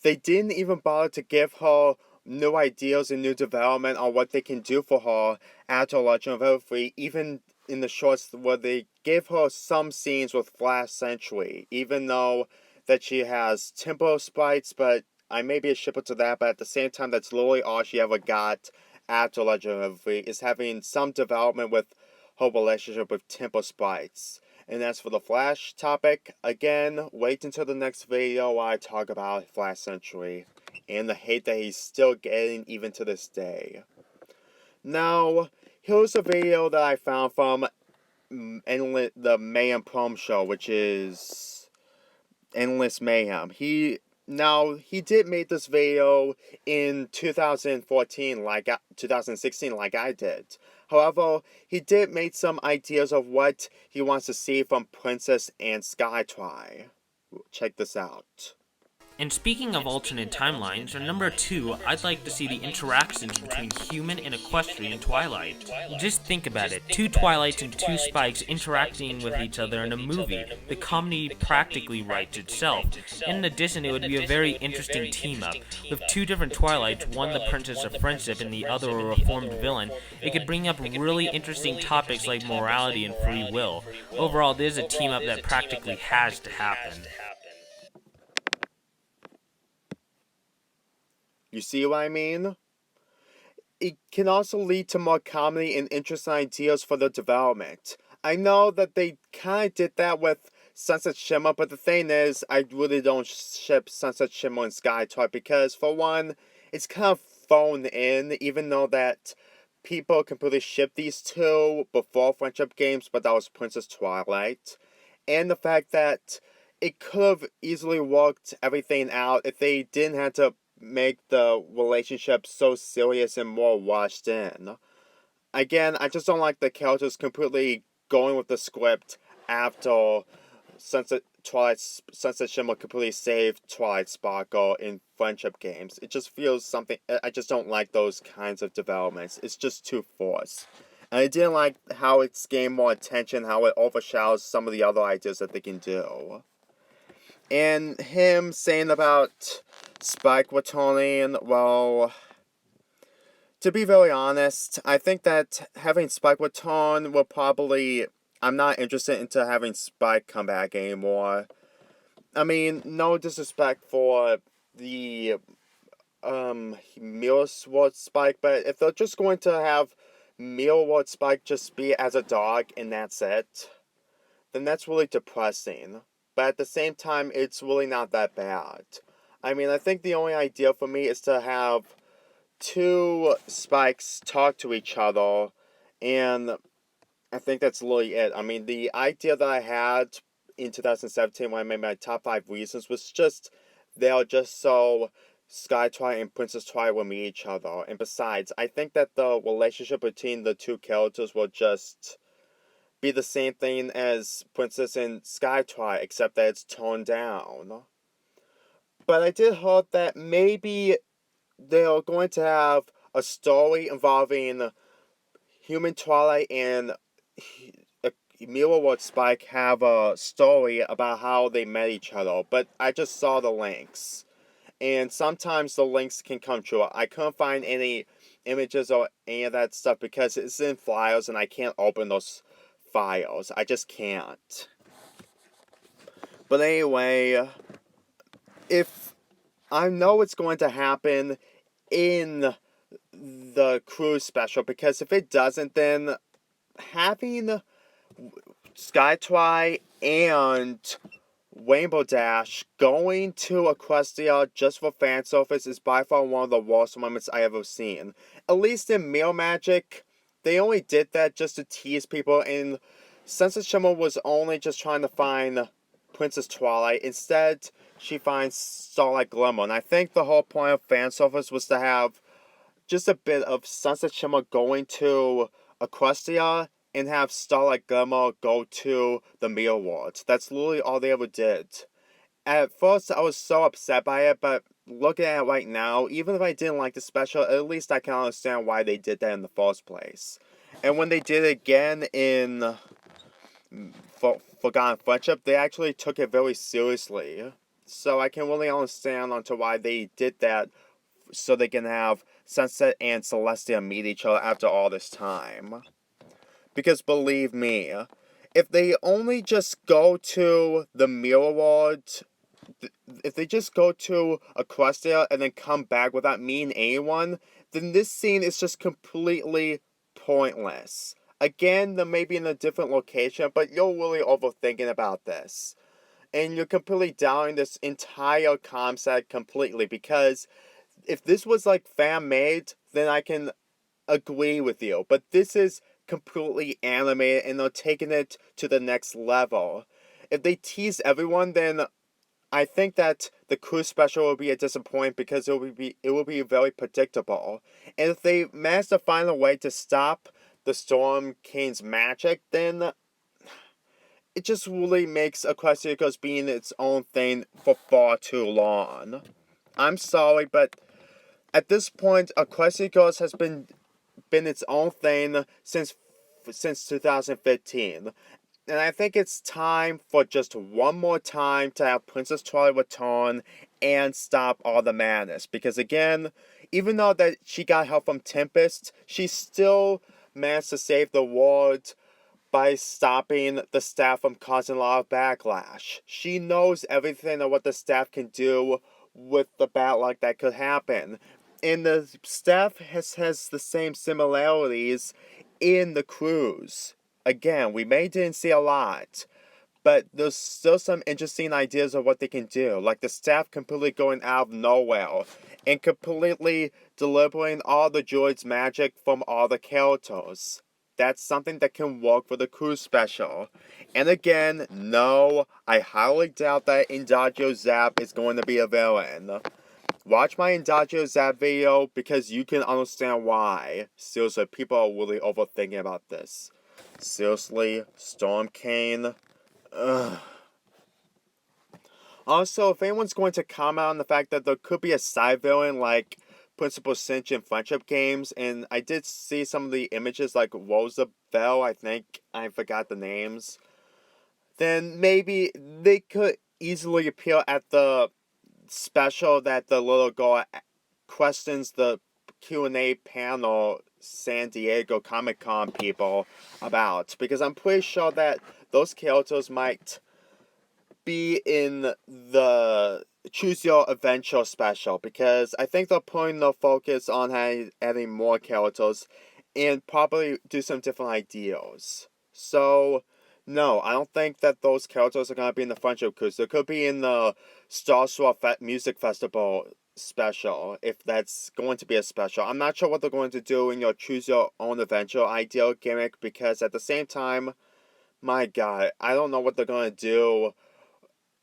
they didn't even bother to give her new ideas and new development on what they can do for her after Legend of Everfree, even in the shorts where they gave her some scenes with Flash Sentry, even though that she has tempo sprites, but I may be a shipper to that, but at the same time, that's literally all she ever got after Legend of Everfree, is having some development with her relationship with tempo sprites. And as for the Flash topic, again, wait until the next video while I talk about Flash Sentry and the hate that he's still getting even to this day. Now, here's a video that I found from the Mayhem Prom Show, which is Endless Mayhem. He did make this video in 2014, 2016, like I did. However, he did make some ideas of what he wants to see from Princess and Skytry. Check this out. And speaking of alternate timelines, at number 2, I'd like to see the interactions between Human and Equestria in Twilight. Just think about it, 2 Twilights and 2 Spikes interacting with each other in a movie. The comedy practically writes itself. In addition, it would be a very interesting team-up. With 2 different Twilights, one the Princess of Friendship and the other a reformed villain, it could bring up really interesting topics like morality and free will. Overall, this is a team-up that practically has to happen. You see what I mean? It can also lead to more comedy and interesting ideas for the development. I know that they kind of did that with Sunset Shimmer, but the thing is, I really don't ship Sunset Shimmer and Skytry because, for one, it's kind of phoned in, even though that people completely ship these two before friendship games, but that was Princess Twilight. And the fact that it could have easily worked everything out if they didn't have to make the relationship so serious and more washed in. Again, I just don't like the characters completely going with the script after Sunset Shimmer completely saved Twilight Sparkle in friendship games. It just feels something. I just don't like those kinds of developments. It's just too forced. And I didn't like how it's gained more attention, how it overshadows some of the other ideas that they can do. And him saying about Spike returning, well, to be very honest, I think that having Spike return will probably, I'm not interested into having Spike come back anymore. I mean, no disrespect for the Mirror Sword Spike, but if they're just going to have Mirror Sword Spike just be as a dog and that's it, then that's really depressing. But at the same time, it's really not that bad. I mean, I think the only idea for me is to have 2 Spikes talk to each other, and I think that's really it. I mean, the idea that I had in 2017 when I made my top 5 reasons was just, they're just so Skytry and Princess Twilight will meet each other. And besides, I think that the relationship between the 2 characters will just be the same thing as Princess and Skytry, except that it's toned down. But I did hope that maybe they're going to have a story involving Human Twilight and Mirror World Spike have a story about how they met each other. But I just saw the links. And sometimes the links can come true. I couldn't find any images or any of that stuff because it's in files and I can't open those files. I just can't. But anyway, if I know it's going to happen in the cruise special, because if it doesn't, then having Skytry and Rainbow Dash going to Equestria just for fan service is by far one of the worst moments I ever seen. At least in Mirror Magic, they only did that just to tease people, and Sunset Shimmer was only just trying to find Princess Twilight. Instead, she finds Starlight Glimmer, and I think the whole point of fan service was to have just a bit of Sunset Shimmer going to Equestria and have Starlight Glimmer go to the Mirror World. That's literally all they ever did. At first, I was so upset by it, but looking at it right now, even if I didn't like the special, at least I can understand why they did that in the first place. And when they did it again in Forgotten Friendship, they actually took it very seriously. So I can really understand onto why they did that, so they can have Sunset and Celestia meet each other after all this time. Because believe me, if they only just go to the Mirror World, if they just go to Equestria and then come back without meeting anyone, then this scene is just completely pointless. Again, they may be in a different location, but you're really overthinking about this. And you're completely doubting this entire concept completely, because if this was like fan made, then I can agree with you. But this is completely animated and they're taking it to the next level. If they tease everyone, then I think that the cruise special will be a disappointment, because it will be very predictable. And if they manage to find a way to stop the Storm King's magic, then it just really makes Equestria Girls being its own thing for far too long. I'm sorry, but at this point, Equestria Girls has been its own thing since 2015. And I think it's time for just one more time to have Princess Twilight return and stop all the madness. Because again, even though that she got help from Tempest, she still managed to save the world by stopping the staff from causing a lot of backlash. She knows everything of what the staff can do with the bad luck that could happen. And the staff has the same similarities in the cruise. Again, we may didn't see a lot, but there's still some interesting ideas of what they can do. Like the staff completely going out of nowhere and completely delivering all the droids' magic from all the characters. That's something that can work for the cruise special. And again, no, I highly doubt that Indagio Zap is going to be a villain. Watch my Indagio Zap video because you can understand why. Seriously, people are really overthinking about this. Seriously, Storm King. Ugh. Also, if anyone's going to comment on the fact that there could be a side villain like Principal Cinch in Friendship Games, and I did see some of the images like Rosabelle, I think, I forgot the names, then maybe they could easily appear at the special that the little girl questions the Q&A panel San Diego Comic-Con people about, because I'm pretty sure that those characters might be in the Choose Your Adventure special, because I think they're putting the focus on adding more characters and probably do some different ideas. So, no, I don't think that those characters are going to be in the Friendship Cruise. They could be in the Star Sword Music Festival special, if that's going to be a special. I'm not sure what they're going to do in your Choose Your Own Adventure ideal gimmick, because at the same time, my god, I don't know what they're going to do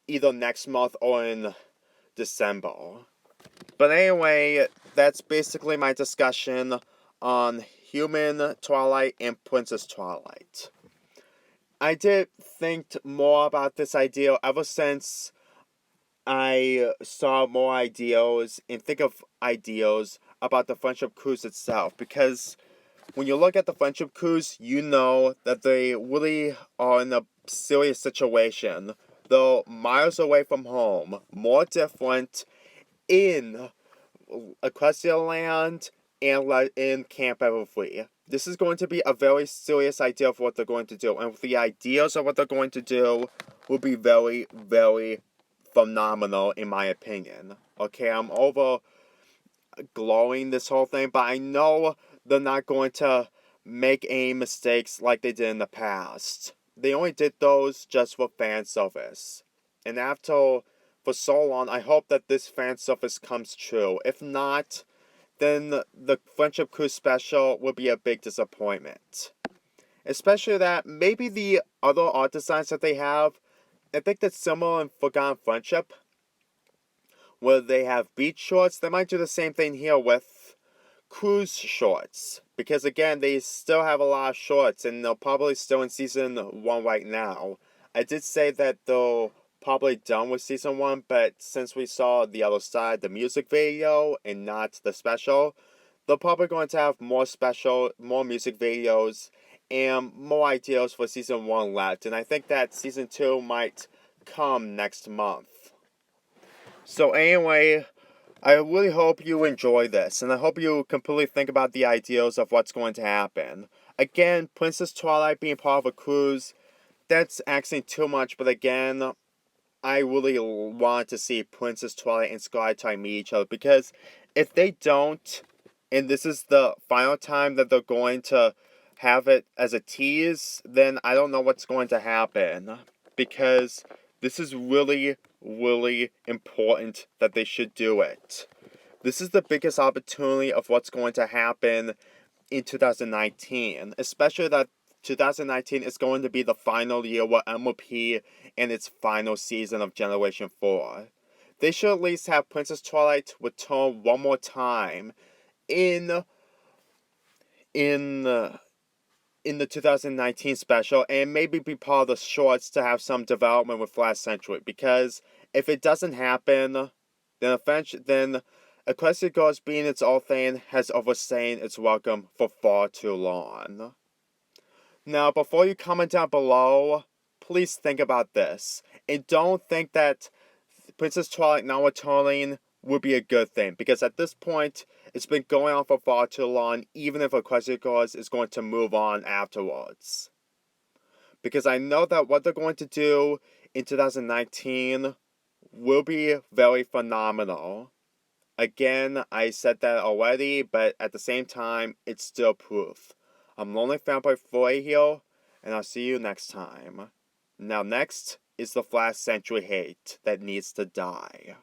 either next month or in December. But anyway, that's basically my discussion on Human Twilight and Princess Twilight. I did think more about this idea ever since I saw more ideas and think of ideas about the Friendship Cruise itself, because when you look at the Friendship Cruise, you know that they really are in a serious situation. They're miles away from home, more different in Equestria Land and in Camp Everfree. This is going to be a very serious idea of what they're going to do, and the ideas of what they're going to do will be very, very phenomenal in my opinion. Okay, I'm over glowing this whole thing, but I know they're not going to make any mistakes like they did in the past. They only did those just for fan service. And after for so long, I hope that this fan service comes true. If not, then the Friendship Cruise special will be a big disappointment. Especially that maybe the other art designs that they have, I think that's similar in Forgotten Friendship, where they have beach shorts. They might do the same thing here with cruise shorts, because again, they still have a lot of shorts, and they're probably still in season 1 right now. I did say that they're probably done with season 1, but since we saw the other side, the music video, and not the special, they're probably going to have more music videos, and more ideas for season 1 left, and I think that season 2 might come next month. So anyway, I really hope you enjoy this, and I hope you completely think about the ideals of what's going to happen. Again, Princess Twilight being part of a cruise, that's asking too much, but again, I really want to see Princess Twilight and Sky Twilight meet each other, because if they don't, and this is the final time that they're going to have it as a tease, then I don't know what's going to happen, because this is really, really important that they should do it. This is the biggest opportunity of what's going to happen in 2019, especially that 2019 is going to be the final year with MOP in its final season of Generation 4. They should at least have Princess Twilight return one more time in in uh, in the 2019 special, and maybe be part of the shorts to have some development with Last Century, because if it doesn't happen, then Equestria Girls being its own thing has overstayed its welcome for far too long. Now, before you comment down below, please think about this, and don't think that Princess Twilight not returning would be a good thing, because at this point, it's been going on for far too long, even if Equestria Girls is going to move on afterwards. Because I know that what they're going to do in 2019 will be very phenomenal. Again, I said that already, but at the same time, it's still proof. I'm Lonely Fanboy Foy here, and I'll see you next time. Now next is the Last Century hate that needs to die.